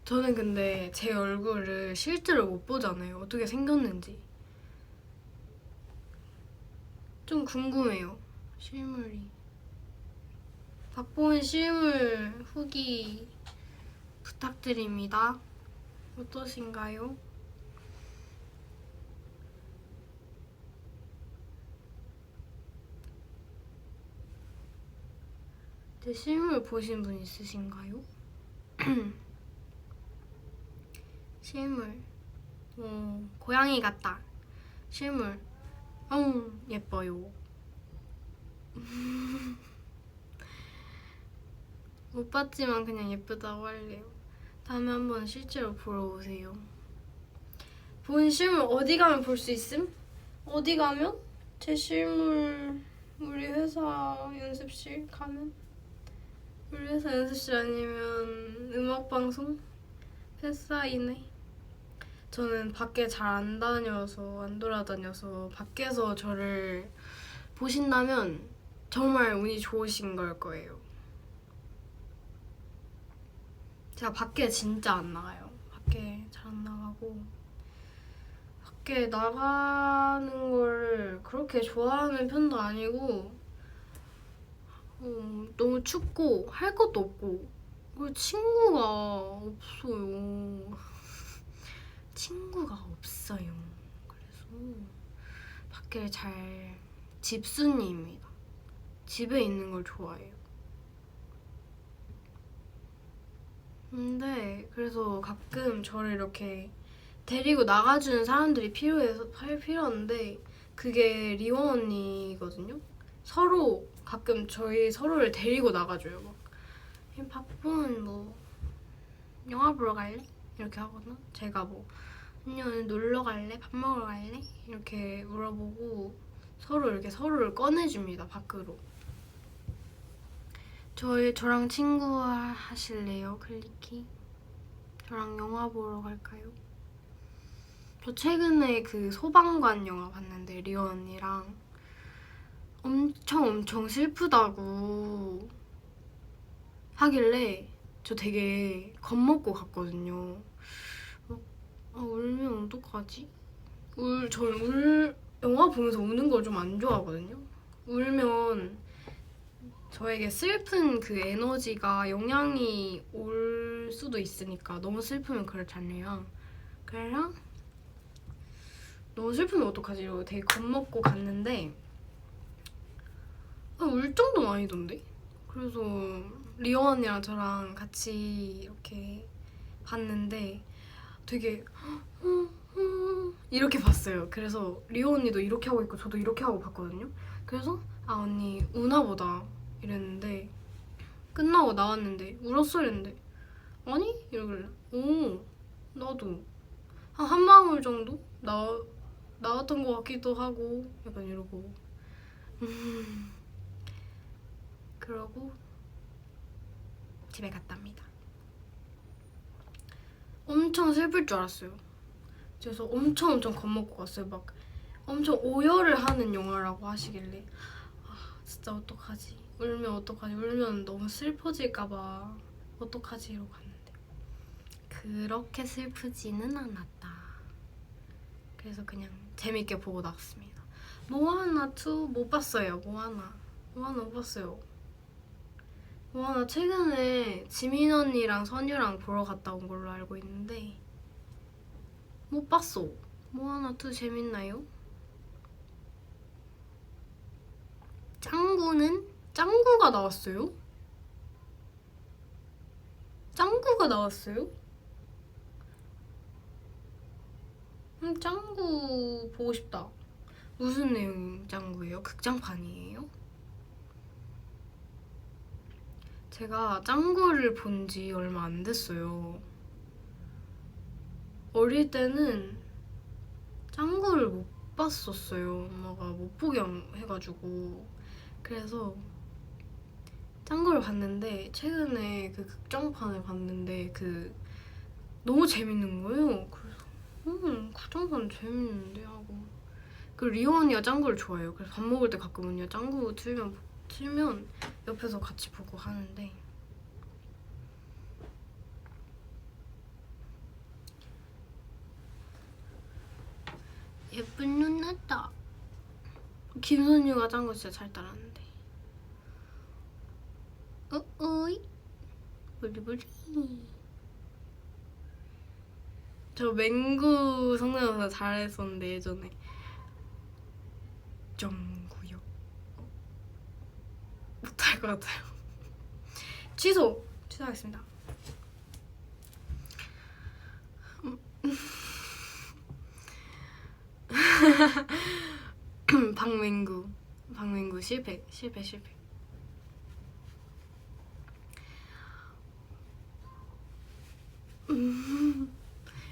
저는 근데 제 얼굴을 실제로 못 보잖아요. 어떻게 생겼는지. 좀 궁금해요. 실물이. 박보은 실물 후기 부탁드립니다. 어떠신가요? 제 실물 보신 분 있으신가요? 실물. 고양이 같다. 실물. 예뻐요. 못 봤지만 그냥 예쁘다고 할래요. 다음에 한번 실제로 보러 오세요. 본 실물 어디 가면 볼 수 있음? 어디 가면? 제 실물 우리 회사 연습실 가면? 우리 회사 연습실 아니면 음악방송? 회사이네. 저는 밖에 잘 안 다녀서, 안 돌아다녀서 밖에서 저를 보신다면 정말 운이 좋으신 걸 거예요. 제가 밖에 진짜 안 나가요. 밖에 잘 안 나가고 밖에 나가는 걸 그렇게 좋아하는 편도 아니고 너무 춥고 할 것도 없고 그리고 친구가 없어요. 친구가 없어요. 그래서 밖에 잘 집순이입니다. 집에 있는 걸 좋아해요. 근데 그래서 가끔 저를 이렇게 데리고 나가주는 사람들이 필요한데 그게 리원 언니거든요. 서로 가끔 저희 서로를 데리고 나가줘요. 막 바쁜 뭐 영화 보러 갈래? 이렇게 하거나 제가 뭐 언니 오늘 놀러 갈래? 밥 먹으러 갈래? 이렇게 물어보고 서로 이렇게 서로를 꺼내줍니다. 밖으로. 저랑 친구 하실래요? 클리키? 저랑 영화 보러 갈까요? 저 최근에 그 소방관 영화 봤는데 리오 언니랑 엄청 슬프다고 하길래 저 되게 겁먹고 갔거든요. 울면 어떡하지? 저는 영화 보면서 우는 걸 좀 안 좋아하거든요. 울면 저에게 슬픈 그 에너지가 영향이 올 수도 있으니까 너무 슬프면 그렇잖아요. 그래서 너무 슬프면 어떡하지? 이러고 되게 겁먹고 갔는데 울 정도는 아니던데? 그래서 리오 언니랑 저랑 같이 이렇게 봤는데 되게 이렇게 봤어요. 그래서 리오 언니도 이렇게 하고 있고 저도 이렇게 하고 봤거든요. 그래서 언니 우나 보다 이랬는데 끝나고 나왔는데 울었어 이랬는데 아니? 이러길래 나도 한 방울 정도 나왔던 것 같기도 하고 약간 이러고 그러고 집에 갔답니다. 엄청 슬플 줄 알았어요. 그래서 엄청 겁먹고 갔어요. 막 엄청 오열을 하는 영화라고 하시길래 진짜 어떡하지? 울면 어떡하지? 울면 너무 슬퍼질까봐 어떡하지? 이러고 갔는데 그렇게 슬프지는 않았다. 그래서 그냥 재밌게 보고 나왔습니다. 모아나 2 못 봤어요. 모아나 못 봤어요. 모아나 최근에 지민 언니랑 선유랑 보러 갔다 온 걸로 알고 있는데 못 봤어. 모아나 2 재밌나요? 짱구가 나왔어요? 짱구가 나왔어요? 짱구 보고 싶다. 무슨 내용 짱구예요? 극장판이에요? 제가 짱구를 본 지 얼마 안 됐어요. 어릴 때는 짱구를 못 봤었어요. 엄마가 못 보게 해가지고. 그래서 짱구를 봤는데 최근에 그 극장판을 봤는데 너무 재밌는 거예요. 그래서 극장판 재밌는데 하고 그 리오 언니가 짱구를 좋아해요. 그래서 밥 먹을 때 가끔 언니가 짱구 틀면 옆에서 같이 보고 하는데 예쁜 눈 났다. 김선유가 짱구 진짜 잘 따라하는데 어이 부리부리. 저 맹구 성대모사 잘했었는데 예전에 정구요 못할 것 같아요. 취소하겠습니다. 박맹구 실패.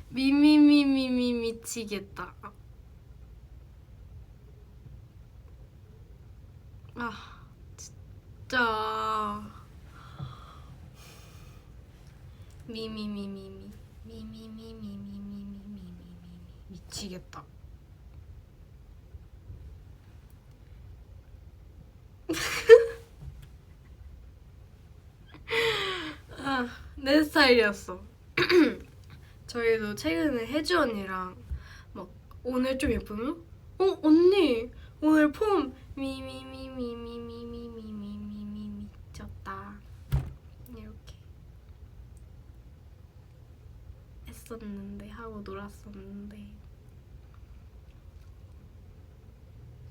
미미미미미 미치겠다. 미미미미미미미미미미미미미미미 미치겠다. 아, 내 스타일이었어. 저희도 최근에 혜주 언니랑 막 오늘 좀 예쁘면 언니 오늘 폼 미미미미미미미미미미 미쳤다 이렇게 했었는데 하고 놀았었는데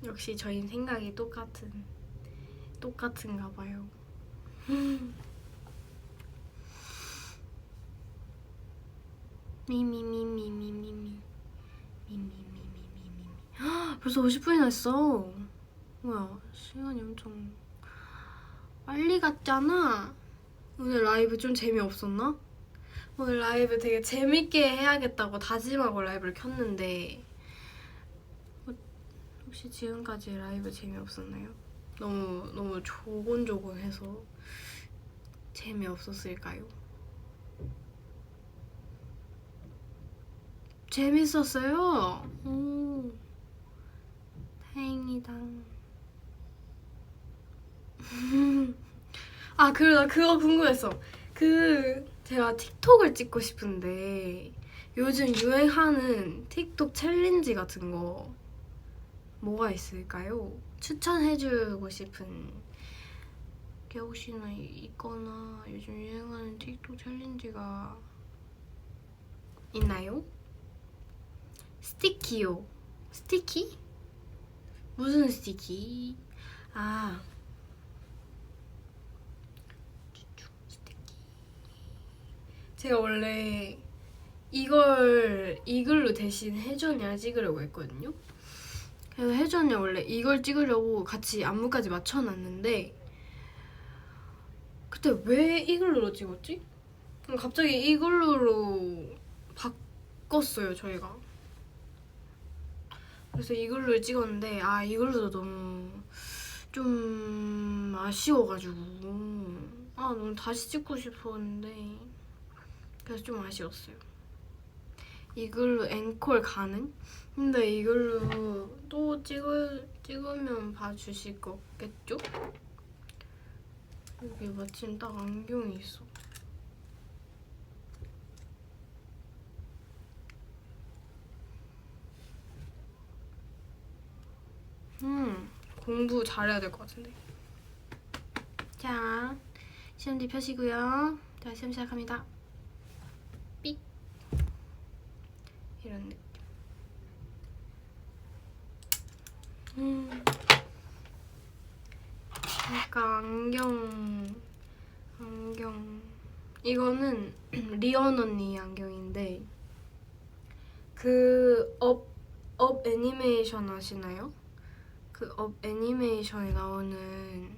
역시 저희는 생각이 똑같은가 봐요. 미미미미미미미 미미미미미미 벌써 50분이나 했어. 뭐야 시간이 엄청 빨리 갔잖아. 오늘 라이브 좀 재미없었나? 오늘 라이브 되게 재밌게 해야겠다고 다짐하고 라이브를 켰는데 혹시 지금까지 라이브 재미없었나요? 너무 조곤조곤해서 재미없었을까요? 재밌었어요. 오, 다행이다. 아, 그리고 나 그거 궁금했어. 제가 틱톡을 찍고 싶은데 요즘 유행하는 틱톡 챌린지 같은 거 뭐가 있을까요? 추천해주고 싶은 게 혹시나 있거나 요즘 유행하는 틱톡 챌린지가 있나요? 스티키요. 스티키? 무슨 스티키? 아, 스티키. 제가 원래 이걸로 대신 혜주 언니랑 찍으려고 했거든요. 그래서 혜주 언니 원래 이걸 찍으려고 같이 안무까지 맞춰놨는데 그때 왜 이걸로 찍었지? 갑자기 이걸로 바꿨어요 저희가. 그래서 이걸로 찍었는데 이걸로도 너무 좀 아쉬워가지고 너무 다시 찍고 싶었는데 그래서 좀 아쉬웠어요. 이걸로 앵콜 가능? 근데 이걸로 또 찍으면 봐주실 거겠죠? 여기 마침 딱 안경이 있어. 공부 잘해야 될 것 같은데. 자, 시험지 펴시고요. 자, 시험 시작합니다. 삑. 이런 느낌. 약간 안경. 이거는 리언 언니 안경인데 업 애니메이션 아시나요? 그 업 애니메이션에 나오는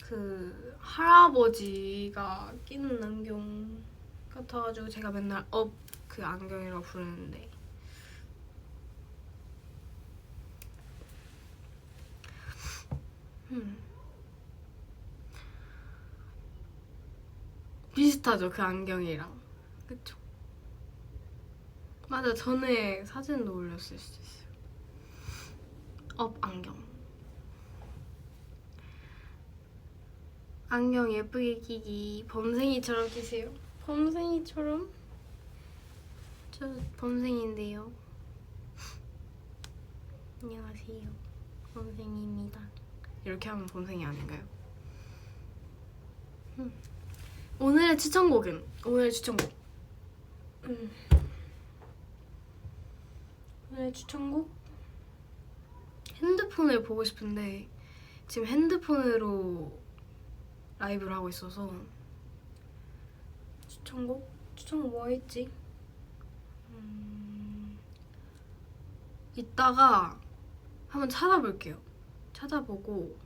그 할아버지가 끼는 안경 같아가지고 제가 맨날 업 그 안경이라고 부르는데 비슷하죠 그 안경이랑. 그쵸? 맞아 전에 사진도 올렸을 수도 있어요. 업 안경 예쁘게 끼기. 범생이처럼 끼세요. 범생이처럼? 저 범생인데요. 안녕하세요. 범생입니다. 이렇게 하면 범생이 아닌가요? 오늘의 추천곡은? 오늘의 추천곡 핸드폰을 보고 싶은데 지금 핸드폰으로 라이브를 하고 있어서 추천곡 뭐 있지? 이따가 한번 찾아볼게요. 찾아보고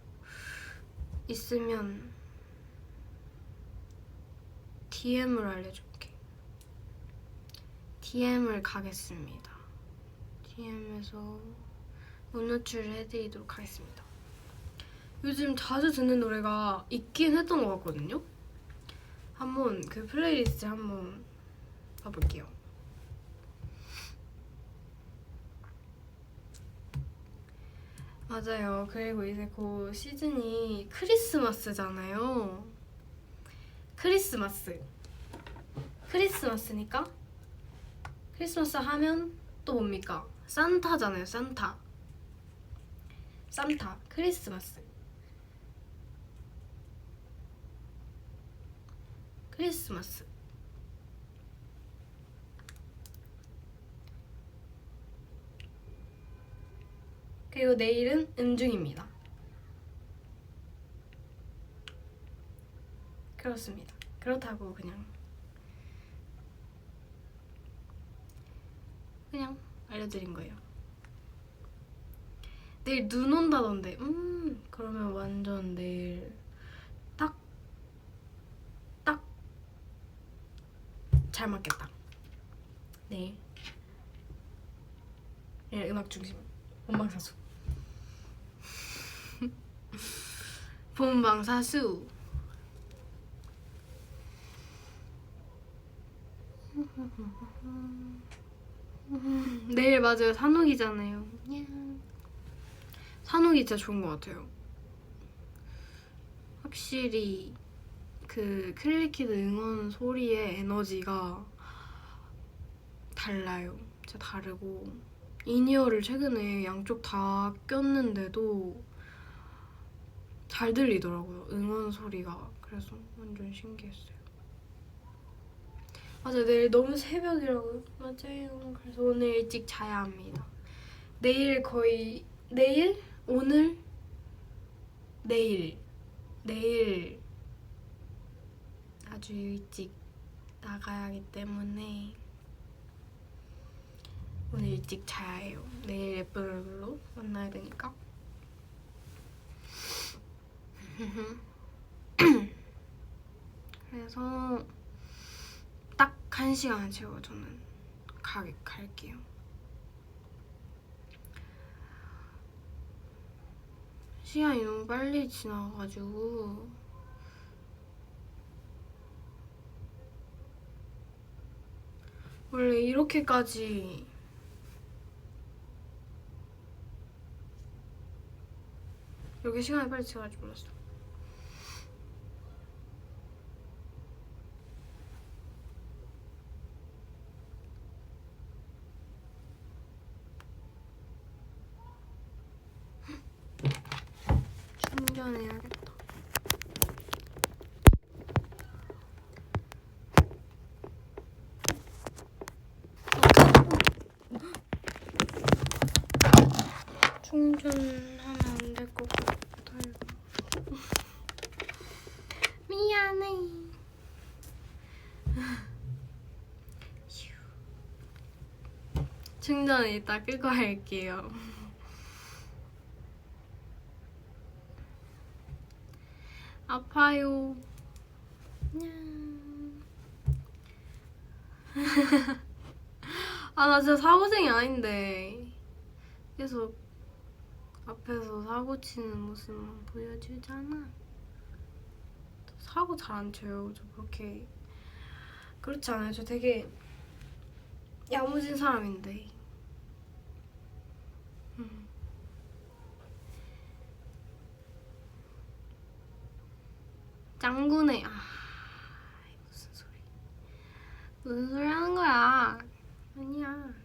있으면 DM을 알려줄게. DM을 가겠습니다. DM에서 문노출을 해드리도록 하겠습니다. 요즘 자주 듣는 노래가 있긴 했던 것 같거든요. 한번 그 플레이리스트 한번 봐볼게요. 맞아요. 그리고 이제 곧 시즌이 크리스마스잖아요. 크리스마스니까 크리스마스 하면 또 뭡니까? 산타잖아요. 산타 크리스마스 그리고 내일은 음중입니다. 그렇습니다. 그렇다고 그냥 알려드린 거예요. 내일 눈 온다던데. 그러면 완전 내일 딱 잘 맞겠다. 내일 음악 중심 본방사수. 본방사수. 내일 맞아요. 산옥이잖아요. 산옥이 진짜 좋은 것 같아요. 확실히 그 클리키드 응원 소리의 에너지가 달라요. 진짜 다르고 인이어를 최근에 양쪽 다 꼈는데도 잘 들리더라고요. 응원 소리가. 그래서 완전 신기했어요. 맞아요. 내일 너무 새벽이라고요. 맞아요. 그래서 오늘 일찍 자야 합니다. 내일 거의 오늘 내일 아주 일찍 나가야 하기 때문에 오늘 일찍 자야 해요. 내일 예쁜 얼굴로 만나야 되니까. 그래서 딱 1시간 채워 저는 갈게요. 시간이 너무 빨리 지나가가지고 원래 이렇게까지 이렇게 시간이 빨리 지나갈 줄 몰랐어. 충전해야겠다. 충전하면 안 될 것 같아요. 미안해. 충전은 이따 끄고 할게요. 아파요. 아, 나 진짜 사고쟁이 아닌데 계속 앞에서 사고 치는 모습만 보여주잖아. 저 사고 잘 안 쳐요. 저 그렇지 않아요. 저 되게 야무진 사람인데. 짱구네. 무슨 소리 하는 거야. 아니야.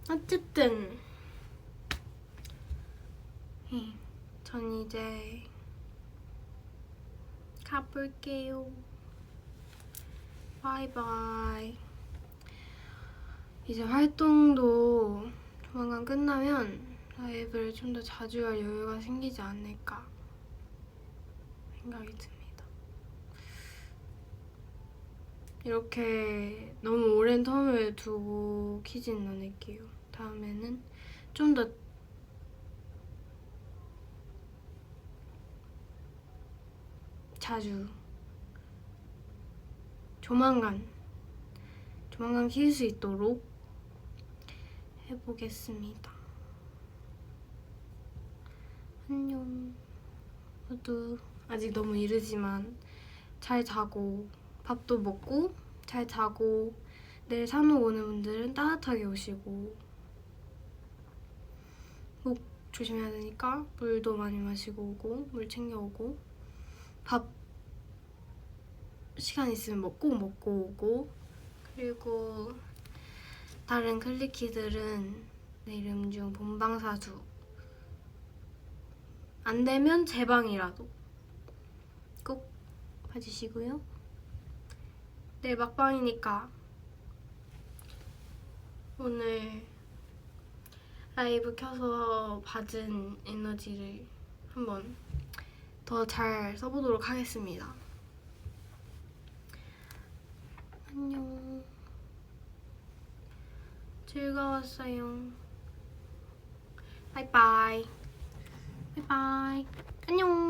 어쨌든 전 이제 가볼게요. 바이바이. 이제 활동도 조만간 끝나면 라이브를 좀 더 자주 할 여유가 생기지 않을까 생각이 듭니다. 이렇게 너무 오랜 텀을 두고 키지는 않을게요. 다음에는 좀 더 자주 조만간 킬 수 있도록 해보겠습니다. 안녕. 모두 아직 너무 이르지만 잘 자고 밥도 먹고 잘 자고 내일 산후 오는 분들은 따뜻하게 오시고 목 조심해야 되니까 물도 많이 마시고 오고 물 챙겨오고 밥 시간 있으면 먹고 오고 그리고 다른 클리키들은 내 이름 중 본방사수 안 되면 제 방이라도 꼭 봐주시고요. 내일 막방이니까 오늘 라이브 켜서 받은 에너지를 한번 더 잘 써보도록 하겠습니다. 안녕. 즐거웠어요. 바이바이. 바이바이. 안녕.